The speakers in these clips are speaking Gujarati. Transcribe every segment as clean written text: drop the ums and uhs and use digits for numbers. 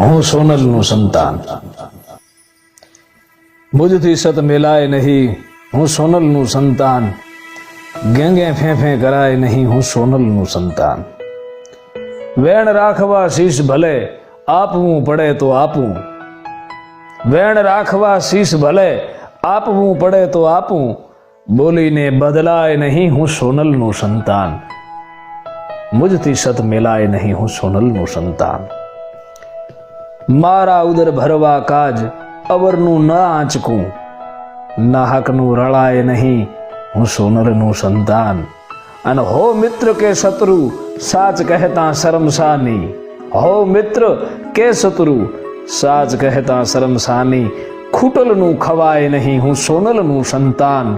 હું સોનલનું સંતાન. મુજથી સત મેલાય નહીં, હું સોનલનું સંતાન. ગેંગે ફેંફે કરાય નહીં, હું સોનલનું સંતાન. વેણ રાખવા શીશ ભલે આપવું પડે તો આપું. વેણ રાખવા શીશ ભલે આપવું પડે તો આપું. બોલીને બદલાય નહીં, હું સોનલનું સંતાન. મુજથી સત મેલાય નહીં, હું સોનલનું સંતાન. મારા ઉદર ભરવા કાજ અવરનું ન આંચકું. નાહકનું રળાય નહીં, હું સોનલનું સંતાન. અને હો મિત્ર કે શત્રુ સાચ કહેતા શરમસાની. હો મિત્ર કે શત્રુ સાચ કહેતા શરમસાની. ખૂટલનું ખવાય નહીં, હું સોનલનું સંતાન.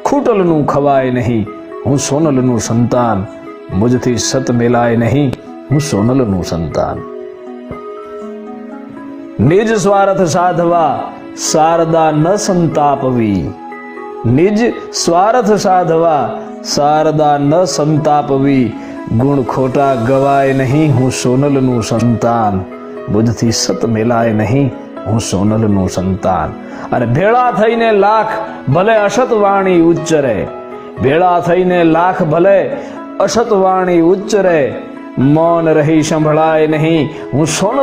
ખૂટલનું ખવાય નહીં, હું સોનલનું સંતાન. મુજથી સત મેલાય નહીં, હું સોનલનું સંતાન. નિજ સ્વાર્થ સાધવા શારદા ન સંતાપવી. નિજ સ્વાર્થ સાધવા શારદા ન સંતાપવી. ગુણ ખોટા ગવાય નહીં, હું સોનલનું સંતાન. બુદ્ધથી સત મેલાય નહીં, હું સોનલનું સંતાન. અને ભેળા થઈને લાખ ભલે અસત વાણી ઉચ્ચરે. ભેળા થઈને લાખ ભલે અસત વાણી ઉચ્ચરે. મૌન રહી સંભળાય નહીં, હું સોનલ